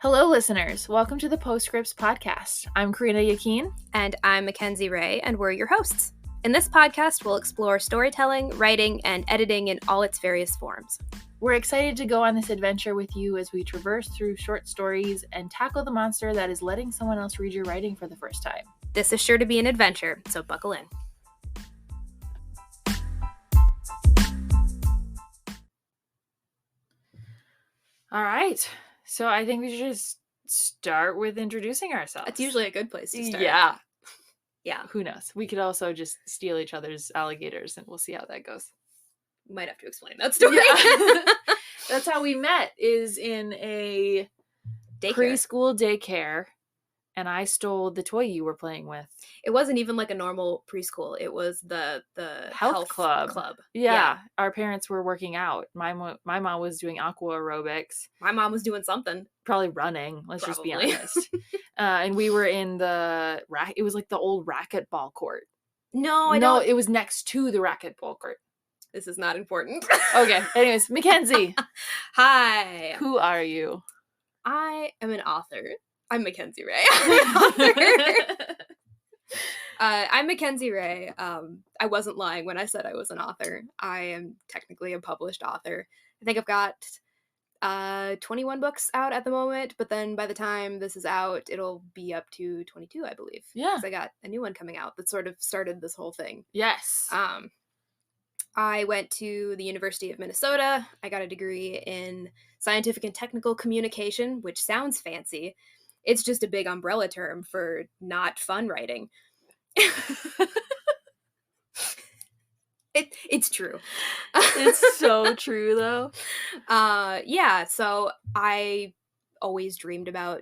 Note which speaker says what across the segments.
Speaker 1: Hello, listeners. Welcome to the Postscripts podcast. I'm Karina Yakin.
Speaker 2: And I'm Mackenzie Ray, and we're your hosts. In this podcast, we'll explore storytelling, writing, and editing in all its various forms.
Speaker 1: We're excited to go on this adventure with you as we traverse through short stories and tackle the monster that is letting someone else read your writing for the first time.
Speaker 2: This is sure to be an adventure, so buckle in.
Speaker 1: All right. So I think we should just start with introducing ourselves.
Speaker 2: That's usually a good place to start.
Speaker 1: Yeah.
Speaker 2: Yeah.
Speaker 1: Who knows? We could also just steal each other's alligators and we'll see how that goes.
Speaker 2: We might have to explain that story.
Speaker 1: Yeah. That's how we met, is in a preschool daycare, and I stole the toy you were playing with.
Speaker 2: It wasn't even like a normal preschool. It was the
Speaker 1: health club.
Speaker 2: Yeah.
Speaker 1: Our parents were working out. My mom was doing aqua aerobics.
Speaker 2: My mom was doing something.
Speaker 1: Probably running. Let's just be honest. And we were in the it was like the old racquetball court.
Speaker 2: No,
Speaker 1: it was next to the racquetball court.
Speaker 2: This is not important.
Speaker 1: Okay. Anyways, Mackenzie.
Speaker 2: Hi.
Speaker 1: Who are you?
Speaker 2: I am an author. I'm Mackenzie Ray. I'm Mackenzie Ray. I wasn't lying when I said I was an author. I am technically a published author. I think I've got 21 books out at the moment, but then by the time this is out, it'll be up to 22, I believe.
Speaker 1: Yeah.
Speaker 2: Because I got a new one coming out that sort of started this whole thing.
Speaker 1: Yes.
Speaker 2: I went to the University of Minnesota. I got a degree in scientific and technical communication, which sounds fancy. It's just a big umbrella term for not fun writing. It's true.
Speaker 1: It's so true, though.
Speaker 2: Yeah, so I always dreamed about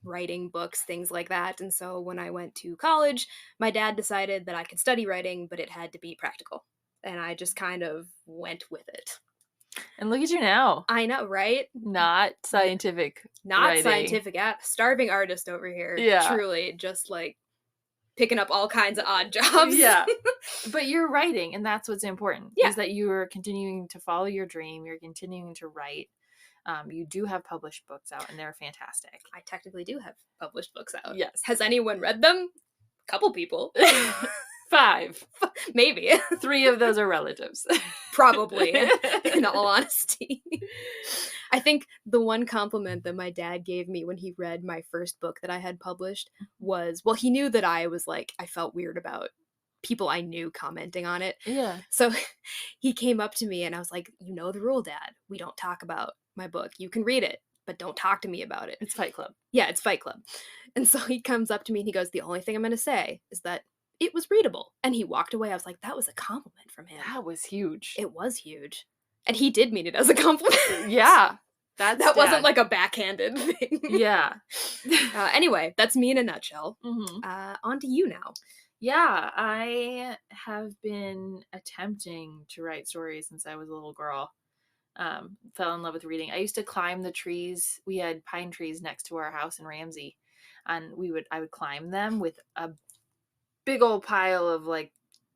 Speaker 2: writing books, things like that. And so when I went to college, my dad decided that I could study writing, but it had to be practical. And I just kind of went with it.
Speaker 1: And look at you now.
Speaker 2: I know, right?
Speaker 1: Not scientific.
Speaker 2: Not
Speaker 1: writing.
Speaker 2: Scientific. Starving artist over here.
Speaker 1: Yeah.
Speaker 2: Truly, just like picking up all kinds of odd jobs.
Speaker 1: Yeah. But you're writing, and that's what's important.
Speaker 2: Yeah.
Speaker 1: Is that you are continuing to follow your dream. You're continuing to write. You do have published books out, and they're fantastic.
Speaker 2: I technically do have published books out.
Speaker 1: Yes.
Speaker 2: Has anyone read them? A couple people.
Speaker 1: 5.
Speaker 2: Maybe.
Speaker 1: 3 of those are relatives.
Speaker 2: Probably, in all honesty. I think the one compliment that my dad gave me when he read my first book that I had published was, well, he knew that I felt weird about people I knew commenting on it.
Speaker 1: Yeah.
Speaker 2: So he came up to me and I was like, you know the rule, Dad. We don't talk about my book. You can read it, but don't talk to me about it.
Speaker 1: It's Fight Club.
Speaker 2: Yeah, it's Fight Club. And so he comes up to me and he goes, the only thing I'm going to say is that it was readable. And he walked away. I was like, that was a compliment from him.
Speaker 1: That was huge.
Speaker 2: It was huge. And he did mean it as a compliment.
Speaker 1: Yeah.
Speaker 2: That wasn't like a backhanded thing.
Speaker 1: Yeah.
Speaker 2: Anyway, that's me in a nutshell.
Speaker 1: Mm-hmm.
Speaker 2: On to you now.
Speaker 1: Yeah, I have been attempting to write stories since I was a little girl. Fell in love with reading. I used to climb the trees. We had pine trees next to our house in Ramsey. And I would climb them with a big old pile of like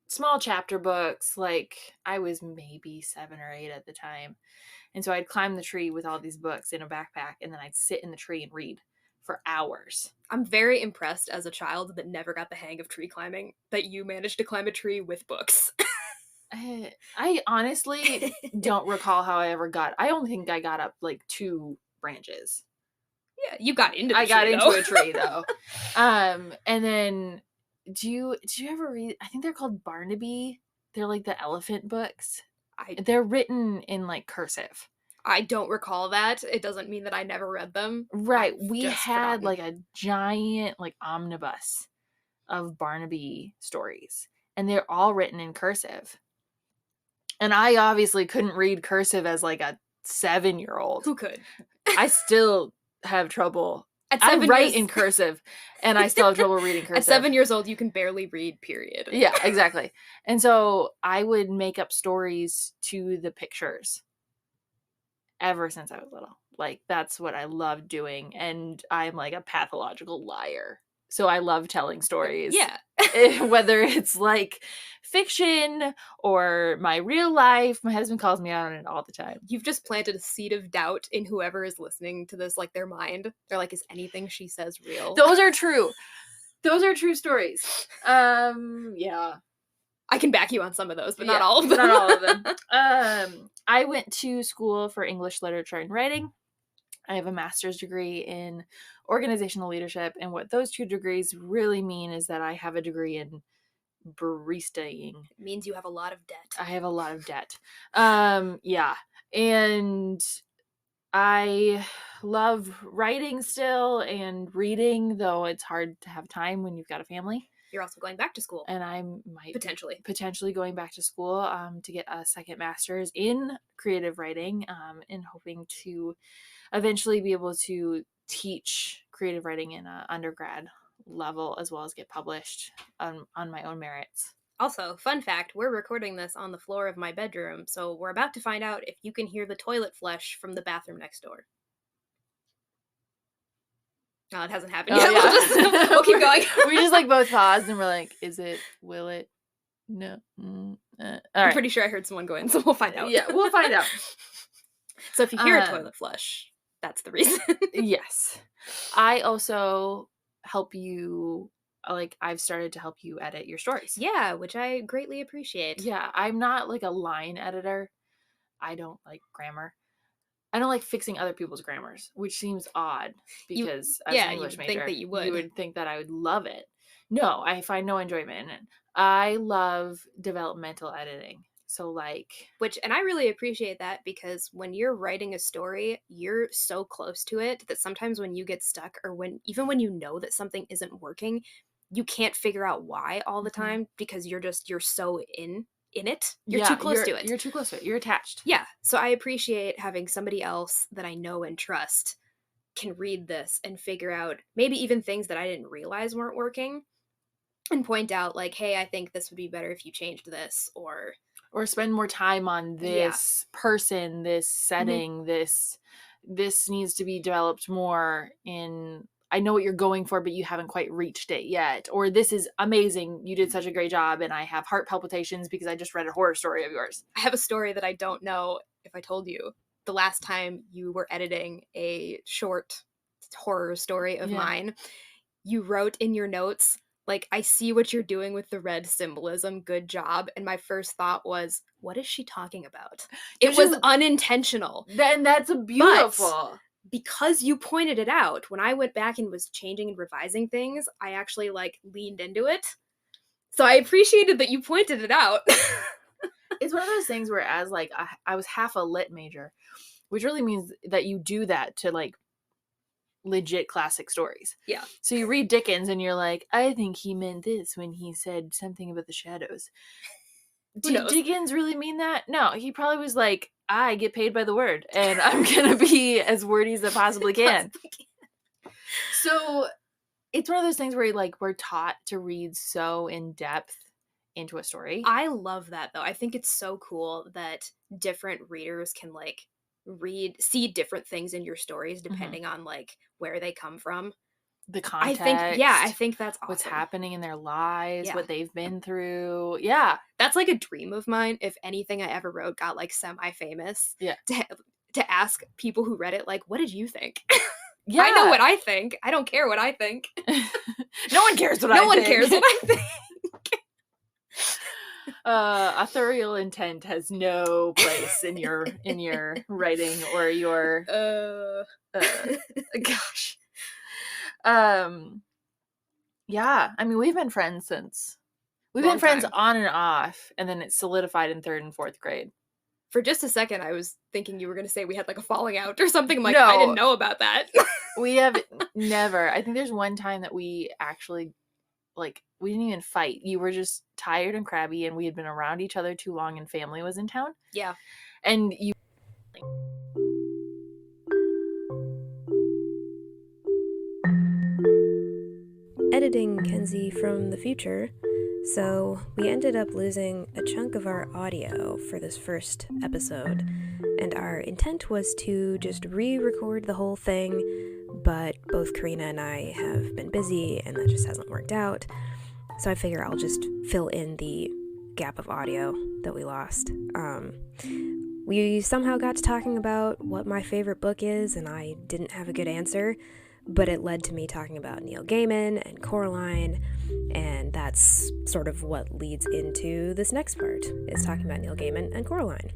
Speaker 1: small chapter books. Like I was maybe 7 or 8 at the time. And so I'd climb the tree with all these books in a backpack, and then I'd sit in the tree and read for hours.
Speaker 2: I'm very impressed as a child that never got the hang of tree climbing that you managed to climb a tree with books.
Speaker 1: I honestly don't recall how I ever I only think I got up like 2 branches.
Speaker 2: Yeah, you got into
Speaker 1: a tree though. And then do you ever read, I think they're called Barnaby. They're like the elephant books. They're written in like cursive.
Speaker 2: I don't recall that. It doesn't mean that I never read them.
Speaker 1: Right. We had like a giant like omnibus of Barnaby stories, and they're all written in cursive. And I obviously couldn't read cursive as like a 7-year-old.
Speaker 2: Who could?
Speaker 1: I still have trouble.
Speaker 2: I
Speaker 1: write in cursive, and I still have trouble reading cursive.
Speaker 2: At 7 years old, you can barely read, period.
Speaker 1: Yeah, exactly. And so I would make up stories to the pictures ever since I was little. Like, that's what I loved doing. And I'm like a pathological liar. So I love telling stories.
Speaker 2: Yeah.
Speaker 1: Whether it's like fiction or my real life. My husband calls me out on it all the time.
Speaker 2: You've just planted a seed of doubt in whoever is listening to this, like their mind. They're like, is anything she says real?
Speaker 1: Those are true. Those are true stories. Yeah.
Speaker 2: I can back you on some of those, but not all of them.
Speaker 1: Not all of them. I went to school for English literature and writing. I have a master's degree in organizational leadership, and what those two degrees really mean is that I have a degree in baristaing.
Speaker 2: It means you have a lot of debt.
Speaker 1: I have a lot of debt. Yeah. And I love writing still and reading, though it's hard to have time when you've got a family.
Speaker 2: You're also going back to school.
Speaker 1: And I might
Speaker 2: potentially
Speaker 1: going back to school to get a second master's in creative writing, and hoping to eventually be able to teach creative writing in an undergrad level, as well as get published on my own merits.
Speaker 2: Also, fun fact, we're recording this on the floor of my bedroom, so we're about to find out if you can hear the toilet flush from the bathroom next door. No, it hasn't happened yet.
Speaker 1: Yeah.
Speaker 2: We'll keep going.
Speaker 1: We just like both paused and we're like, is it, will it? No. All right.
Speaker 2: I'm pretty sure I heard someone go in, so we'll find out.
Speaker 1: Yeah, we'll find out.
Speaker 2: So if you hear a toilet flush, that's the reason.
Speaker 1: Yes. I also help you, like, I've started to help you edit your stories.
Speaker 2: Yeah, which I greatly appreciate.
Speaker 1: Yeah, I'm not like a line editor. I don't like grammar. I don't like fixing other people's grammars, which seems odd because as an English major,
Speaker 2: think that you would
Speaker 1: think that I would love it. No, I find no enjoyment in it. I love developmental editing. So like,
Speaker 2: and I really appreciate that, because when you're writing a story, you're so close to it that sometimes when you get stuck, or even when you know that something isn't working, you can't figure out why all the time, because you're so in it. You're too close to it.
Speaker 1: You're too close to it. You're attached.
Speaker 2: Yeah. So I appreciate having somebody else that I know and trust can read this and figure out maybe even things that I didn't realize weren't working, and point out like, hey, I think this would be better if you changed this, or
Speaker 1: spend more time on this person, this setting, this needs to be developed more in, I know what you're going for, but you haven't quite reached it yet. Or this is amazing. You did such a great job, and I have heart palpitations because I just read a horror story of yours.
Speaker 2: I have a story that I don't know if I told you. The last time you were editing a short horror story of mine, you wrote in your notes, like, I see what you're doing with the red symbolism. Good job. And my first thought was, what is she talking about? It was unintentional.
Speaker 1: Then that's beautiful.
Speaker 2: But because you pointed it out, when I went back and was changing and revising things, I actually like leaned into it. So I appreciated that you pointed it out.
Speaker 1: It's one of those things where, as like, I was half a lit major, which really means that you do that to like legit classic stories.
Speaker 2: Yeah.
Speaker 1: So you read Dickens and you're like, I think he meant this when he said something about the shadows. Did Dickens really mean that? No, he probably was like, I get paid by the word and I'm gonna be as wordy as I possibly can. So it's one of those things where like we're taught to read so in depth into a story.
Speaker 2: I love that though. I think it's so cool that different readers can like see different things in your stories depending on like where they come from,
Speaker 1: the context.
Speaker 2: I think that's awesome.
Speaker 1: What's happening in their lives, what they've been through. Yeah,
Speaker 2: that's like a dream of mine. If anything I ever wrote got like semi-famous, to ask people who read it, like, what did you think? I know what I think. I don't care what I think.
Speaker 1: No one cares what I think.
Speaker 2: No one cares what I think.
Speaker 1: Authorial intent has no place in your writing or your gosh. Yeah, I mean, we've been friends on and off, and then it solidified in 3rd and 4th grade.
Speaker 2: For just a second, I was thinking you were going to say we had like a falling out or something. I'm like, no, I didn't know about that.
Speaker 1: We have never. I think there's one time that we actually, like, we didn't even fight. You were just tired and crabby, and we had been around each other too long, and family was in town.
Speaker 2: Yeah.
Speaker 1: And you...
Speaker 3: Editing Kenzie from the future, so we ended up losing a chunk of our audio for this first episode, and our intent was to just re-record the whole thing, but both Karina and I have been busy and that just hasn't worked out. So I figure I'll just fill in the gap of audio that we lost. We somehow got to talking about what my favorite book is, and I didn't have a good answer, but it led to me talking about Neil Gaiman and Coraline, and that's sort of what leads into this next part, is talking about Neil Gaiman and Coraline.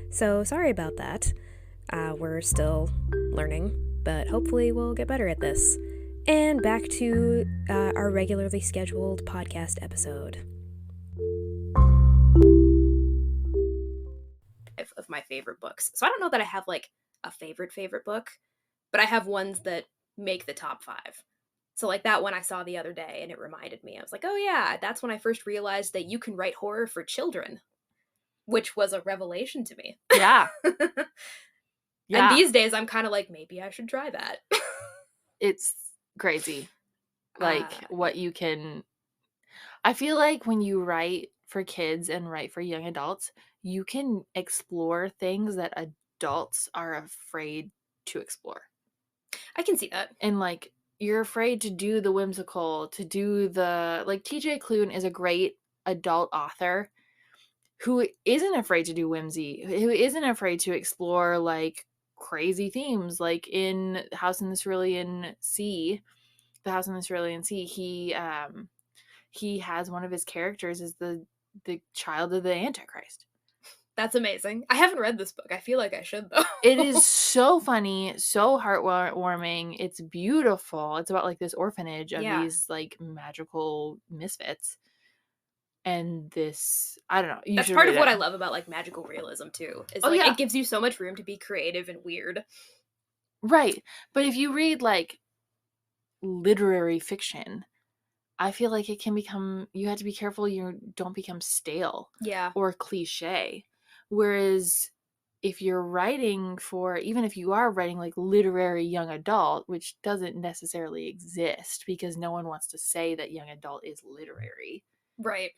Speaker 3: So sorry about that. We're still learning, but hopefully we'll get better at this. And back to our regularly scheduled podcast episode.
Speaker 2: Of my favorite books. So I don't know that I have like a favorite book, but I have ones that make the top 5. So like that one I saw the other day and it reminded me. I was like, oh yeah, that's when I first realized that you can write horror for children, which was a revelation to me.
Speaker 1: Yeah.
Speaker 2: And these days I'm kind of like, maybe I should try that.
Speaker 1: It's crazy. Like what you can, I feel like when you write for kids and write for young adults, you can explore things that adults are afraid to explore.
Speaker 2: I can see that.
Speaker 1: And like, you're afraid to do the whimsical, to do the, like, TJ Klune is a great adult author who isn't afraid to do whimsy, who isn't afraid to explore like crazy themes, like in The House in the Cerulean Sea, he has one of his characters is the child of the Antichrist.
Speaker 2: That's amazing. I haven't read this book. I feel like I should, though.
Speaker 1: It is so funny, so heartwarming. It's beautiful. It's about like this orphanage of these like magical misfits. And this, I don't know.
Speaker 2: That's part of what I love about like magical realism too. Is it gives you so much room to be creative and weird.
Speaker 1: Right. But if you read like literary fiction, I feel like it can become, you have to be careful you don't become stale.
Speaker 2: Yeah.
Speaker 1: Or cliche. Whereas if you're writing for, even if you are writing like literary young adult, which doesn't necessarily exist because no one wants to say that young adult is literary.
Speaker 2: Right.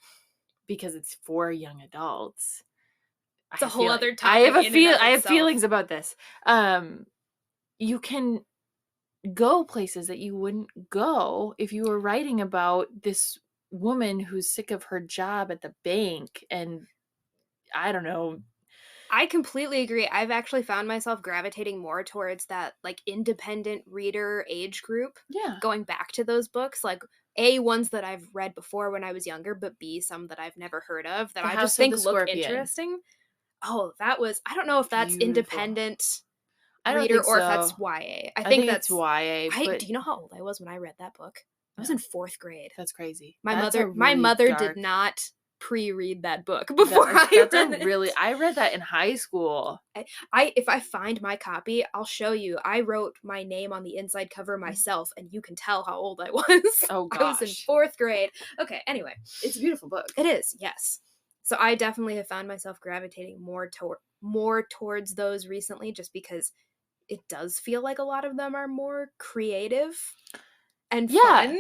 Speaker 1: Because it's for young adults.
Speaker 2: It's a whole other topic.
Speaker 1: I have feelings about this. You can go places that you wouldn't go if you were writing about this woman who's sick of her job at the bank and I don't know.
Speaker 2: I completely agree. I've actually found myself gravitating more towards that like independent reader age group.
Speaker 1: Yeah.
Speaker 2: Going back to those books, like A, ones that I've read before when I was younger, but B, some that I've never heard of that I just think look interesting. Oh, that was, I don't know if that's beautiful. Independent reader or if that's YA. I think that's
Speaker 1: YA.
Speaker 2: Do you know how old I was when I read that book? I was in 4th grade.
Speaker 1: That's crazy.
Speaker 2: My mother did not pre-read that book before I read it.
Speaker 1: I read that in high school.
Speaker 2: If I find my copy, I'll show you. I wrote my name on the inside cover myself, and you can tell how old I was.
Speaker 1: Oh gosh.
Speaker 2: I was in 4th grade. Okay, anyway.
Speaker 1: It's a beautiful book.
Speaker 2: It is, yes. So I definitely have found myself gravitating more towards those recently, just because it does feel like a lot of them are more creative and fun.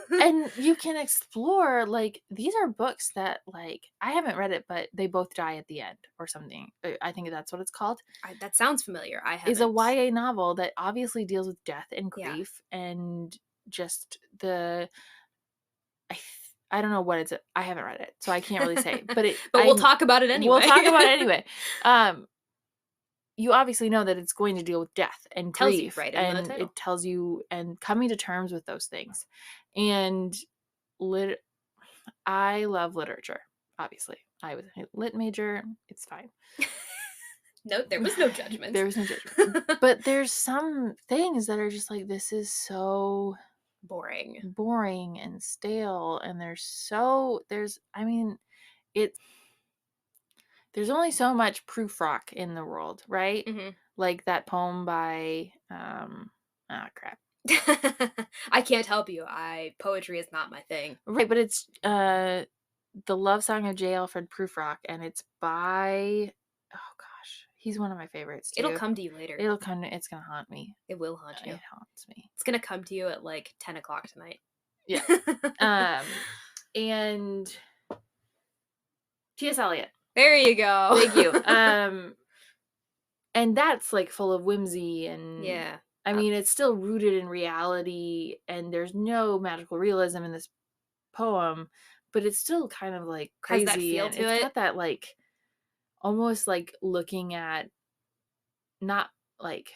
Speaker 1: And you can explore, like, these are books that, like, I haven't read it, but they both die at the end or something. I think that's what it's called.
Speaker 2: That sounds familiar. I haven't.
Speaker 1: It's a YA novel that obviously deals with death and grief and just I don't know what it's. I haven't read it, so I can't really say. But
Speaker 2: we'll talk about it anyway.
Speaker 1: You obviously know that it's going to deal with death and grief,
Speaker 2: right?
Speaker 1: And it tells you and coming to terms with those things. And I love literature. Obviously, I was a lit major. It's fine.
Speaker 2: No, there was no judgment.
Speaker 1: There was no judgment. But there's some things that are just like, this is so boring and stale. And there's only so much Prufrock in the world, right?
Speaker 2: Mm-hmm.
Speaker 1: Like that poem by, crap.
Speaker 2: I can't help you. Poetry is not my thing.
Speaker 1: Right, but it's The Love Song of J. Alfred Prufrock, and it's by, oh gosh, he's one of my favorites too.
Speaker 2: It'll come to you later.
Speaker 1: It's gonna haunt me.
Speaker 2: It will haunt you.
Speaker 1: It haunts me.
Speaker 2: It's gonna come to you at like 10 o'clock tonight.
Speaker 1: Yeah. And T.S. Eliot.
Speaker 2: There you go.
Speaker 1: Thank you. And that's like full of whimsy and I mean, it's still rooted in reality, and there's no magical realism in this poem, but it's still kind of like
Speaker 2: Has that
Speaker 1: crazy,
Speaker 2: feel
Speaker 1: and
Speaker 2: to
Speaker 1: it's
Speaker 2: it?
Speaker 1: got that like almost like looking at not like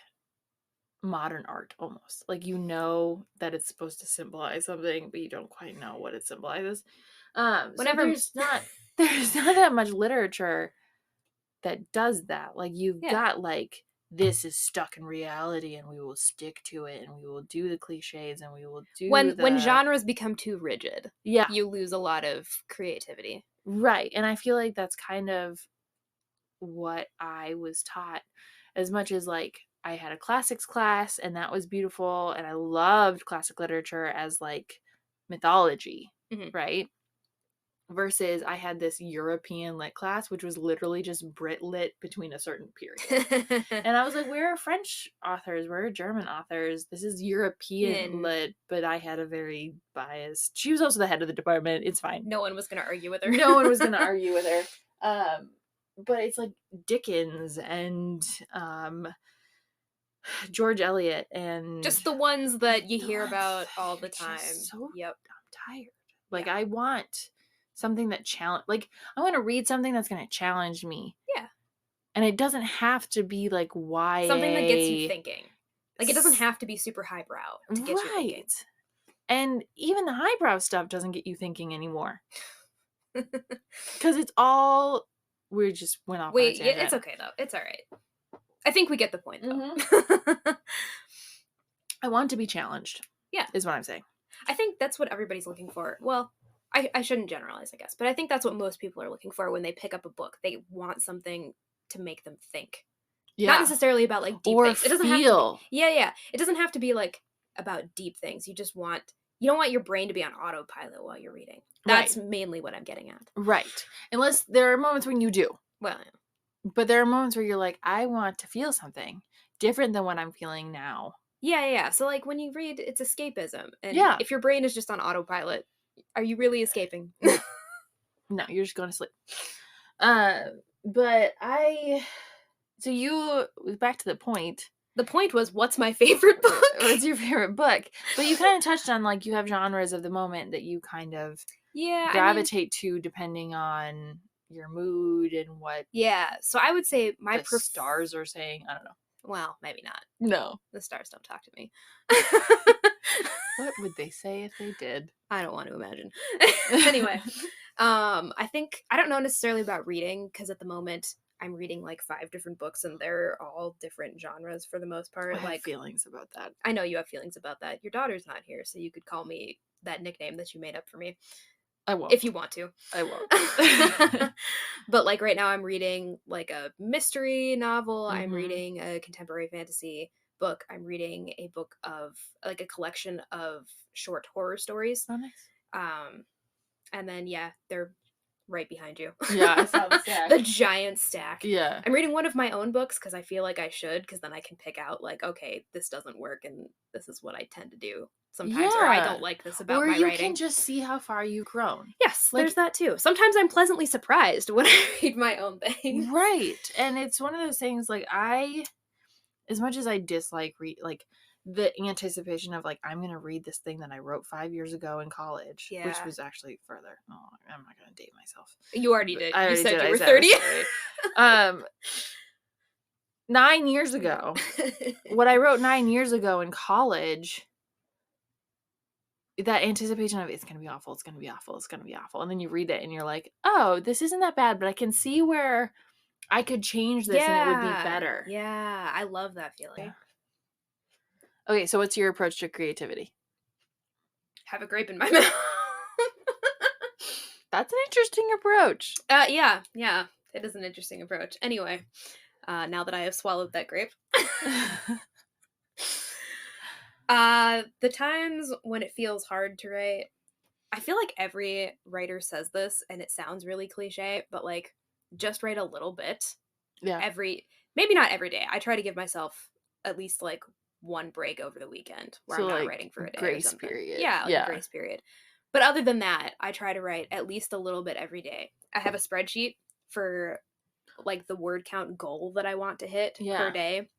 Speaker 1: modern art almost. Like you know that it's supposed to symbolize something, but you don't quite know what it symbolizes. So
Speaker 2: Whenever-
Speaker 1: there's not that much literature that does that. Like you've
Speaker 2: Yeah.
Speaker 1: got like this is stuck in reality and we will stick to it and we will do the cliches and we will do
Speaker 2: when genres become too rigid,
Speaker 1: Yeah.
Speaker 2: you lose a lot of creativity.
Speaker 1: Right. And I feel like that's kind of what I was taught, as much as like I had a classics class and that was beautiful and I loved classic literature as like mythology,
Speaker 2: Mhm.
Speaker 1: right? Versus I had this European lit class, which was literally just Brit lit between a certain period. And I was like, where are French authors? Where are German authors? This is European lit, but I had a very biased. She was also the head of the department. It's fine.
Speaker 2: No one was going to argue with her.
Speaker 1: No one was going to argue with her. But it's like Dickens and George Eliot and
Speaker 2: just the ones that you
Speaker 1: the
Speaker 2: hear
Speaker 1: ones
Speaker 2: about
Speaker 1: that
Speaker 2: all the
Speaker 1: you're just
Speaker 2: time.
Speaker 1: so
Speaker 2: Yep.
Speaker 1: I'm tired. Like I want something that I want to read something that's going to challenge me.
Speaker 2: Yeah.
Speaker 1: And it doesn't have to be like YA.
Speaker 2: Something that gets you thinking. Like it doesn't have to be super highbrow to get you thinking.
Speaker 1: And even the highbrow stuff doesn't get you thinking anymore. Because it's all we just went off.
Speaker 2: Wait, yeah, it's okay though. It's all right. I think we get the point though.
Speaker 1: I want to be challenged.
Speaker 2: Yeah.
Speaker 1: Is what I'm saying.
Speaker 2: I think that's what everybody's looking for. Well, I shouldn't generalize, I guess, but I think that's what most people are looking for when they pick up a book. They want something to make them think.
Speaker 1: Yeah.
Speaker 2: Not necessarily about like deep
Speaker 1: or
Speaker 2: things. It doesn't
Speaker 1: feel.
Speaker 2: have to be, yeah. It doesn't have to be like about deep things. You don't want your brain to be on autopilot while you're reading. That's mainly what I'm getting at.
Speaker 1: Right. Unless there are moments when you do.
Speaker 2: Well, yeah.
Speaker 1: But there are moments where you're like, I want to feel something different than what I'm feeling now.
Speaker 2: Yeah. So like when you read, it's escapism. And
Speaker 1: Yeah.
Speaker 2: if your brain is just on autopilot, are you really escaping?
Speaker 1: No, you're just going to sleep. But back to the point.
Speaker 2: The point was, what's my favorite book?
Speaker 1: What's your favorite book? But you kind of touched on like you have genres of the moment that you kind of gravitate to depending on your mood and what.
Speaker 2: Yeah, so I would say
Speaker 1: the stars are saying. I don't know.
Speaker 2: Well, maybe not.
Speaker 1: No,
Speaker 2: the stars don't talk to me.
Speaker 1: What would they say if they did?
Speaker 2: I don't want to imagine. Anyway, I think I don't know necessarily about reading because at the moment I'm reading like 5 different books and they're all different genres for the most part.
Speaker 1: I have feelings about that.
Speaker 2: I know you have feelings about that. Your daughter's not here, so you could call me that nickname that you made up for me.
Speaker 1: I won't.
Speaker 2: If you want to.
Speaker 1: I won't.
Speaker 2: But like right now I'm reading like a mystery novel.
Speaker 1: Mm-hmm.
Speaker 2: I'm reading a contemporary fantasy book. I'm reading a book of like a collection of short horror stories.
Speaker 1: Oh, nice.
Speaker 2: And then they're right behind you.
Speaker 1: Yeah, I saw the stack.
Speaker 2: The giant stack.
Speaker 1: Yeah.
Speaker 2: I'm reading one of my own books because I feel like I should, because then I can pick out like, okay, this doesn't work and this is what I tend to do sometimes, or I don't like this about my writing. Or you
Speaker 1: can just see how far you've grown.
Speaker 2: Yes, there's that too. Sometimes I'm pleasantly surprised when I read my own thing.
Speaker 1: Right. And it's one of those things like as much as I dislike like the anticipation of like I'm going to read this thing that I wrote 5 years ago in college, which was actually further. Oh, I'm not going to date myself.
Speaker 2: You already did.
Speaker 1: You
Speaker 2: said you were 30.
Speaker 1: 9 years ago. What I wrote 9 years ago in college, that anticipation of it's going to be awful, it's going to be awful, it's going to be awful. And then you read it and you're like, oh, this isn't that bad, but I can see where I could change this and it would be better.
Speaker 2: Yeah, I love that feeling.
Speaker 1: Yeah. Okay, so what's your approach to creativity?
Speaker 2: Have a grape in my mouth.
Speaker 1: That's an interesting approach.
Speaker 2: Yeah, it is an interesting approach. Anyway, now that I have swallowed that grape. The times when it feels hard to write, I feel like every writer says this and it sounds really cliche, but like just write a little bit.
Speaker 1: Yeah.
Speaker 2: Maybe not every day. I try to give myself at least like one break over the weekend where I'm not writing for a day.
Speaker 1: Grace period.
Speaker 2: Yeah, a grace period. But other than that, I try to write at least a little bit every day. I have a spreadsheet for like the word count goal that I want to hit per day.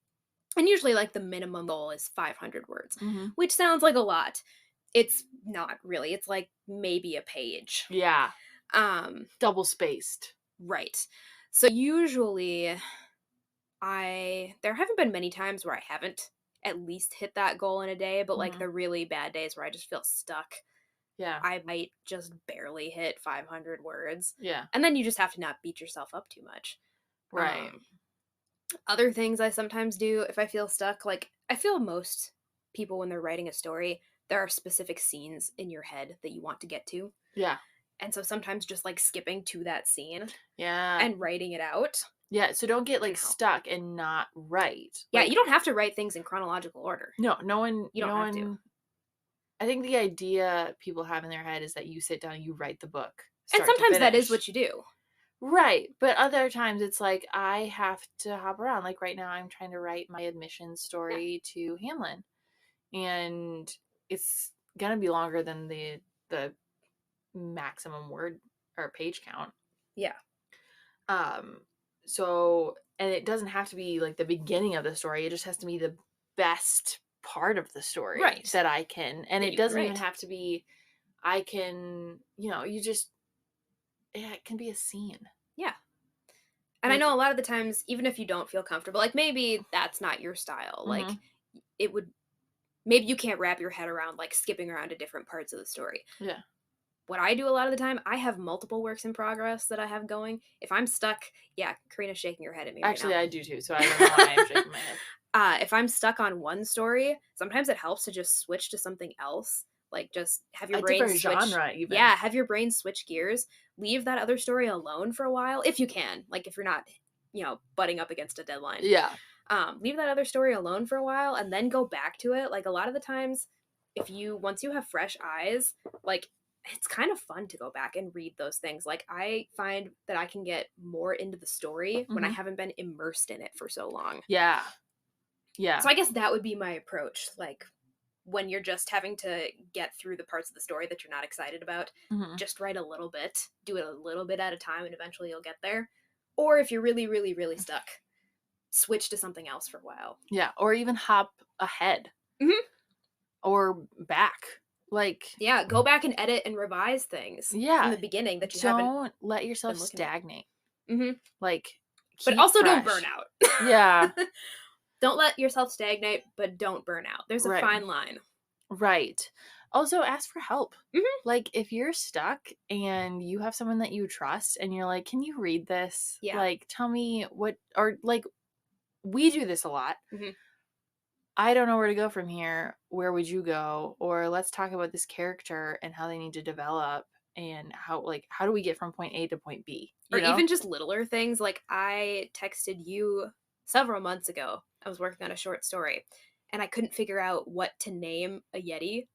Speaker 2: And usually, like, the minimum goal is 500 words,
Speaker 1: Mm-hmm.
Speaker 2: which sounds like a lot. It's not really. It's like maybe a page.
Speaker 1: Yeah.
Speaker 2: Um,
Speaker 1: Double spaced.
Speaker 2: right. So usually there haven't been many times where I haven't at least hit that goal in a day, but like
Speaker 1: Mhm.
Speaker 2: the really bad days where I just feel stuck,
Speaker 1: Yeah.
Speaker 2: I might just barely hit 500 words.
Speaker 1: Yeah.
Speaker 2: And then you just have to not beat yourself up too much.
Speaker 1: Right.
Speaker 2: Other things I sometimes do if I feel stuck, like I feel most people when they're writing a story, there are specific scenes in your head that you want to get to.
Speaker 1: Yeah.
Speaker 2: And so sometimes just like skipping to that scene
Speaker 1: Yeah.
Speaker 2: and writing it out.
Speaker 1: Yeah. So don't get like
Speaker 2: can help.
Speaker 1: stuck and not write.
Speaker 2: Yeah,
Speaker 1: Like,
Speaker 2: you don't have to write things in chronological order.
Speaker 1: no one.
Speaker 2: You don't
Speaker 1: no
Speaker 2: have to.
Speaker 1: one. I think the idea people have in their head is that you sit down, you write the book,
Speaker 2: And
Speaker 1: start to
Speaker 2: sometimes that is
Speaker 1: finish.
Speaker 2: what you do.
Speaker 1: Right. But other times it's like I have to hop around. Like right now I'm trying to write my admission story to Hamlin. And it's gonna be longer than the maximum word or page count.
Speaker 2: Yeah.
Speaker 1: So and it doesn't have to be like the beginning of the story. It just has to be the best part of the story
Speaker 2: Right.
Speaker 1: that I can. And
Speaker 2: That
Speaker 1: it
Speaker 2: you can
Speaker 1: doesn't even
Speaker 2: write.
Speaker 1: have to be I can, it can be a scene.
Speaker 2: Yeah. And I
Speaker 1: Like-
Speaker 2: know a lot of the times, even if you don't feel comfortable, like maybe that's not your style. Like
Speaker 1: Mhm.
Speaker 2: it would, maybe you can't wrap your head around like skipping around to different parts of the story.
Speaker 1: Yeah.
Speaker 2: What I do a lot of the time, I have multiple works in progress that I have going. If I'm stuck, yeah, Karina's shaking her head at me.
Speaker 1: Actually,
Speaker 2: right
Speaker 1: I do too, so I don't know why I'm shaking my head.
Speaker 2: now. If I'm stuck on one story, sometimes it helps to just switch to something else. Like just have your
Speaker 1: A
Speaker 2: brain
Speaker 1: different
Speaker 2: switch.
Speaker 1: genre, even.
Speaker 2: Yeah, have your brain switch gears. Leave that other story alone for a while, if you can. Like if you're not, butting up against a deadline.
Speaker 1: Yeah.
Speaker 2: Leave that other story alone for a while and then go back to it. Like a lot of the times, once you have fresh eyes, like it's kind of fun to go back and read those things. Like I find that I can get more into the story when I
Speaker 1: Mhm.
Speaker 2: haven't been immersed in it for so long.
Speaker 1: Yeah. Yeah.
Speaker 2: So I guess that would be my approach. Like when you're just having to get through the parts of the story that you're not excited about,
Speaker 1: Mhm.
Speaker 2: just write a little bit, do it a little bit at a time, and eventually you'll get there. Or if you're really, really, really stuck, switch to something else for a while.
Speaker 1: Yeah. Or even hop ahead.
Speaker 2: Mhm.
Speaker 1: Or back. Like,
Speaker 2: Yeah, go back and edit and revise things
Speaker 1: yeah.
Speaker 2: from the beginning that you haven't.
Speaker 1: Don't let yourself
Speaker 2: been looking at.
Speaker 1: stagnate.
Speaker 2: Mhm.
Speaker 1: Like,
Speaker 2: But
Speaker 1: keep
Speaker 2: also don't
Speaker 1: fresh.
Speaker 2: burn out.
Speaker 1: Yeah.
Speaker 2: Don't let yourself stagnate, but don't burn out. There's a
Speaker 1: Right.
Speaker 2: fine line.
Speaker 1: Right. Also, ask for help.
Speaker 2: Mhm.
Speaker 1: Like, if you're stuck and you have someone that you trust and you're like, can you read this?
Speaker 2: Yeah.
Speaker 1: Like, tell me what, or like, we do this a lot.
Speaker 2: Mhm.
Speaker 1: I don't know where to go from here. Where would you go? Or let's talk about this character and how they need to develop and how do we get from point A to point B?
Speaker 2: Or even just littler things. Like I texted you several months ago. I was working on a short story and I couldn't figure out what to name a Yeti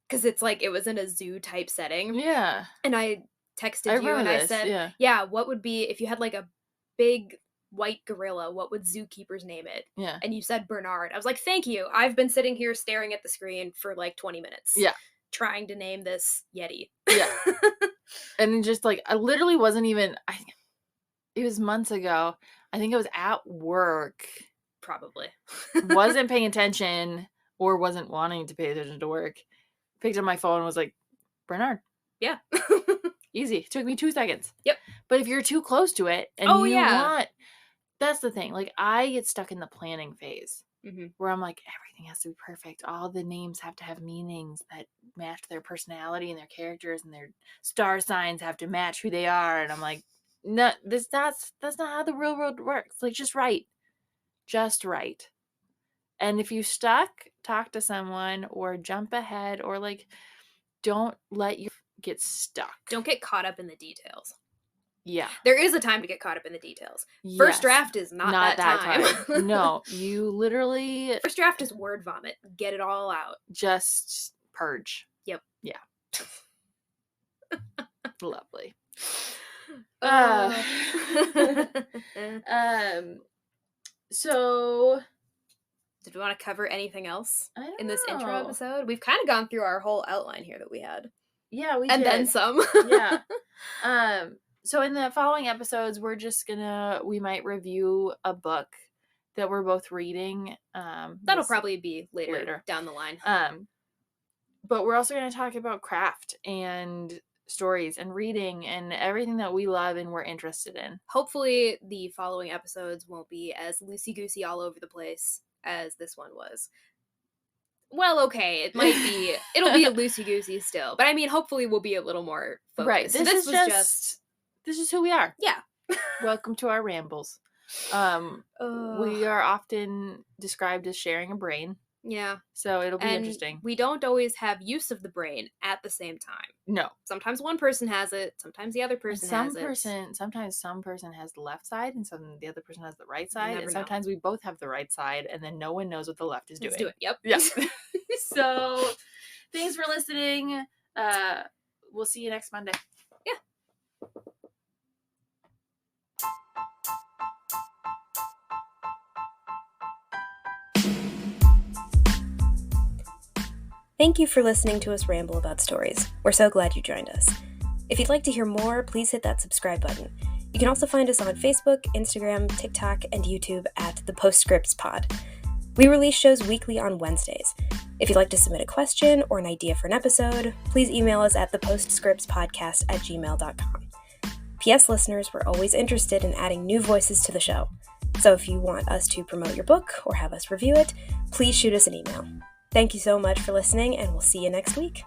Speaker 2: because it's like it was in a zoo type setting.
Speaker 1: Yeah.
Speaker 2: And I texted
Speaker 1: I
Speaker 2: you
Speaker 1: remember
Speaker 2: and I
Speaker 1: this,
Speaker 2: said,
Speaker 1: yeah.
Speaker 2: what would be if you had like a big white gorilla, what would zookeepers name it?
Speaker 1: Yeah.
Speaker 2: And you said Bernard. I was like, thank you. I've been sitting here staring at the screen for like 20 minutes.
Speaker 1: Yeah.
Speaker 2: Trying to name this Yeti.
Speaker 1: Yeah. And just like, I literally wasn't even, it was months ago. I think I was at work.
Speaker 2: Probably.
Speaker 1: Wasn't paying attention or wasn't wanting to pay attention to work. Picked up my phone and was like, Bernard.
Speaker 2: Yeah.
Speaker 1: Easy. Took me 2 seconds.
Speaker 2: Yep.
Speaker 1: But if you're too close to it and that's the thing. Like I get stuck in the planning phase where I'm like, everything has to be perfect. All the names have to have meanings that match their personality and their characters, and their star signs have to match who they are. And I'm like, no, that's not how the real world works. Like just write. And if you stuck, talk to someone or jump ahead or like, don't let you get stuck.
Speaker 2: Don't get caught up in the details.
Speaker 1: Yeah.
Speaker 2: There is a time to get caught up in the details. First
Speaker 1: Yes.
Speaker 2: draft is not that time.
Speaker 1: No, you literally
Speaker 2: First draft is word vomit. Get it all out.
Speaker 1: just purge.
Speaker 2: Yep.
Speaker 1: Yeah. Lovely. So
Speaker 2: did we want to cover anything else
Speaker 1: I don't
Speaker 2: in this intro
Speaker 1: know.
Speaker 2: episode? We've kind of gone through our whole outline here that we had.
Speaker 1: Yeah, we
Speaker 2: and
Speaker 1: did.
Speaker 2: then some.
Speaker 1: Yeah. So in the following episodes, we might review a book that we're both reading.
Speaker 2: That'll probably be later
Speaker 1: later.
Speaker 2: down the line.
Speaker 1: But we're also going to talk about craft and stories and reading and everything that we love and we're interested in.
Speaker 2: Hopefully the following episodes won't be as loosey-goosey all over the place as this one was. Well, okay, it might be, it'll be a loosey-goosey still, but I mean, hopefully we'll be a little more focused.
Speaker 1: Right, this is who we are.
Speaker 2: Yeah.
Speaker 1: Welcome to our rambles. We are often described as sharing a brain.
Speaker 2: Yeah.
Speaker 1: So it'll be interesting.
Speaker 2: We don't always have use of the brain at the same time.
Speaker 1: No.
Speaker 2: Sometimes one person has it, sometimes the other person has it.
Speaker 1: Sometimes some person has the left side and the other person has the right side. And
Speaker 2: know.
Speaker 1: sometimes we both have the right side and then no one knows what the left is doing.
Speaker 2: Let's do it. Yep.
Speaker 1: Yeah. So thanks for listening. We'll see you next Monday.
Speaker 2: Yeah.
Speaker 3: Thank you for listening to us ramble about stories. We're so glad you joined us. If you'd like to hear more, please hit that subscribe button. You can also find us on Facebook, Instagram, TikTok, and YouTube at The Postscripts Pod. We release shows weekly on Wednesdays. If you'd like to submit a question or an idea for an episode, please email us at thepostscriptspodcast@gmail.com. P.S. listeners, we're always interested in adding new voices to the show. So if you want us to promote your book or have us review it, please shoot us an email. Thank you so much for listening, and we'll see you next week.